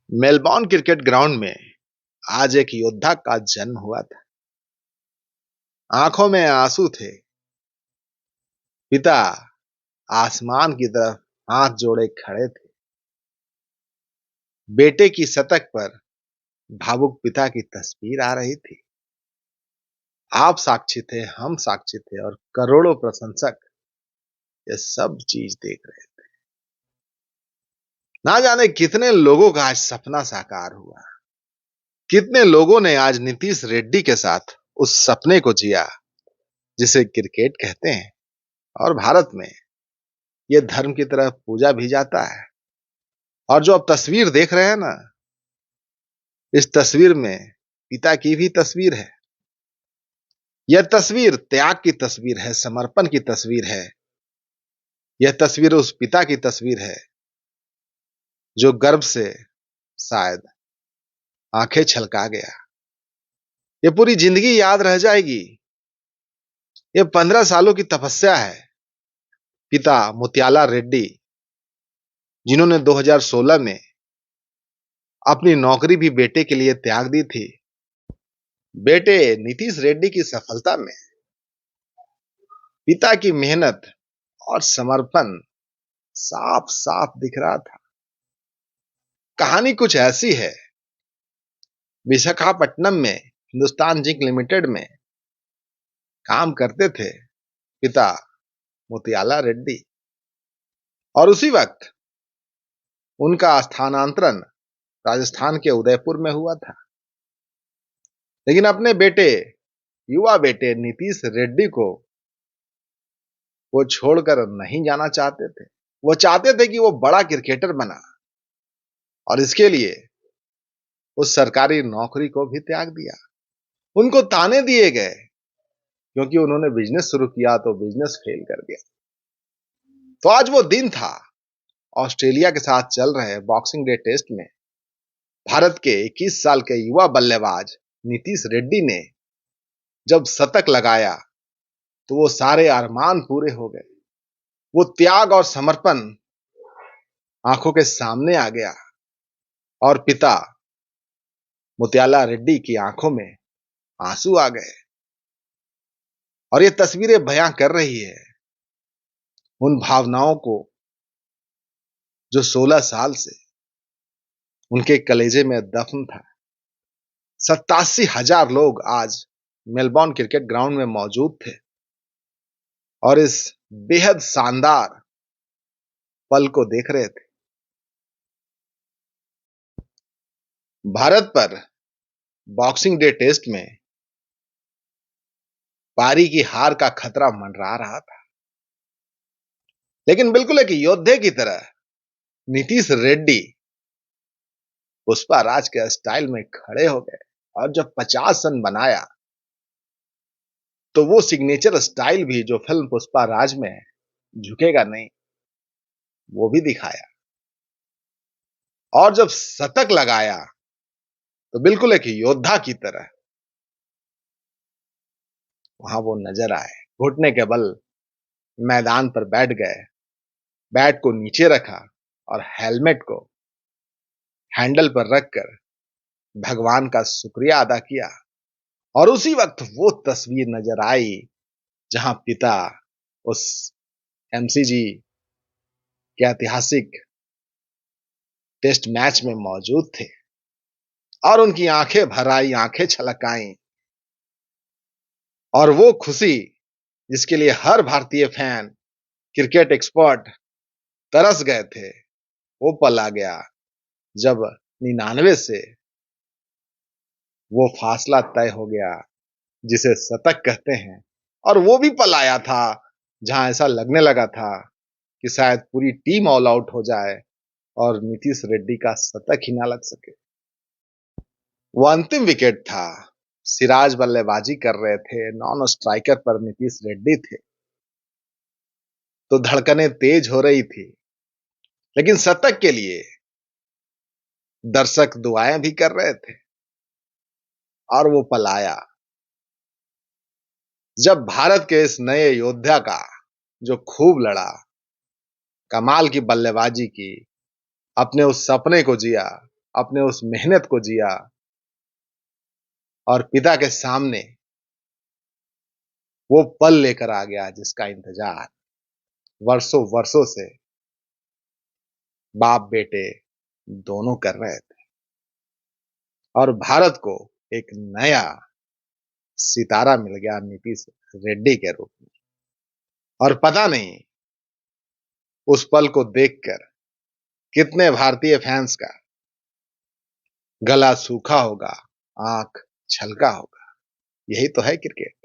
Melbourne cricket ground में आज एक योद्धा का जन्म हुआ था। आंखों में आंसू थे। पिता आसमान की तरफ हाथ जोड़े खड़े थे। बेटे की शतक पर भावुक पिता की तस्वीर आ रही थी। आप साक्षी थे, हम साक्षी थे और करोड़ों प्रशंसक ये सब चीज देख रहे थे। ना जाने कितने लोगों का आज सपना साकार हुआ। कितने लोगों ने आज नीतीश रेड्डी के साथ उस सपने को जिया जिसे क्रिकेट कहते हैं। और भारत में ये धर्म की तरह पूजा भी जाता है। और जो अब तस्वीर देख रहे हैं ना, इस तस्वीर में पिता की भी तस्वीर है। यह तस्वीर त्याग की तस्वीर है, समर्पण की तस्वीर है। यह तस्वीर उस पिता की तस्वीर है जो गर्व से शायद आंखें छलका गया। ये पूरी जिंदगी याद रह जाएगी। ये 15 सालों की तपस्या है। पिता मुत्याला रेड्डी, जिन्होंने 2016 में अपनी नौकरी भी बेटे के लिए त्याग दी थी। बेटे नीतीश रेड्डी की सफलता में पिता की मेहनत और समर्पण साफ साफ दिख रहा था। कहानी कुछ ऐसी है। विशाखापट्टनम में हिंदुस्तान जिंक लिमिटेड में काम करते थे पिता मुत्याला रेड्डी, और उसी वक्त उनका स्थानांतरण राजस्थान के उदयपुर में हुआ था। लेकिन अपने बेटे, युवा बेटे नीतीश रेड्डी को वो छोड़कर नहीं जाना चाहते थे। वो चाहते थे कि वो बड़ा क्रिकेटर बना, और इसके लिए उस सरकारी नौकरी को भी त्याग दिया। उनको ताने दिए गए क्योंकि उन्होंने बिजनेस शुरू किया तो बिजनेस फेल कर गया। तो आज वो दिन था। ऑस्ट्रेलिया के साथ चल रहे बॉक्सिंग डे टेस्ट में भारत के 21 साल के युवा बल्लेबाज नीतीश रेड्डी ने जब शतक लगाया तो वो सारे अरमान पूरे हो गए। वो त्याग और समर्पण आंखों के सामने आ गया, और पिता मुत्याला रेड्डी की आंखों में आंसू आ गए। और ये तस्वीरें बयां कर रही है उन भावनाओं को जो 16 साल से उनके कलेजे में दफन था। 87,000 लोग आज मेलबॉर्न क्रिकेट ग्राउंड में मौजूद थे और इस बेहद शानदार पल को देख रहे थे। भारत पर बॉक्सिंग डे टेस्ट में पारी की हार का खतरा मंडरा रहा था। लेकिन बिल्कुल एक योद्धे की तरह नीतीश रेड्डी पुष्पा राज के स्टाइल में खड़े हो गए, और जब 50 रन बनाया तो वो सिग्नेचर स्टाइल भी जो फिल्म पुष्पा राज में है, झुकेगा नहीं, वो भी दिखाया। और जब शतक लगाया तो बिल्कुल एक योद्धा की तरह वहां वो नजर आए। घुटने के बल मैदान पर बैठ गए, बैट को नीचे रखा और हेलमेट को हैंडल पर रखकर भगवान का शुक्रिया अदा किया। और उसी वक्त वो तस्वीर नजर आई जहां पिता उस एमसीजी के ऐतिहासिक टेस्ट मैच में मौजूद थे, और उनकी आंखें भर आई, आंखें छलक आई। और वो खुशी जिसके लिए हर भारतीय फैन, क्रिकेट एक्सपर्ट तरस गए थे, वो पल आ गया जब 99 से वो फासला तय हो गया जिसे शतक कहते हैं। और वो भी पल आया था जहां ऐसा लगने लगा था कि शायद पूरी टीम ऑल आउट हो जाए और नीतीश रेड्डी का शतक ही ना लग सके। वो अंतिम विकेट था। सिराज बल्लेबाजी कर रहे थे, नॉन स्ट्राइकर पर नीतीश रेड्डी थे, तो धड़कनें तेज हो रही थी। लेकिन शतक के लिए दर्शक दुआएं भी कर रहे थे। और वो पल आया जब भारत के इस नए योद्धा का, जो खूब लड़ा, कमाल की बल्लेबाजी की, अपने उस सपने को जिया, अपने उस मेहनत को जिया और पिता के सामने वो पल लेकर आ गया जिसका इंतजार वर्षों वर्षों से बाप बेटे दोनों कर रहे थे और भारत को एक नया सितारा मिल गया नीतीश रेड्डी के रूप में। और पता नहीं उस पल को देखकर कितने भारतीय फैंस का गला सूखा होगा, आंख छलका होगा। यही तो है क्रिकेट।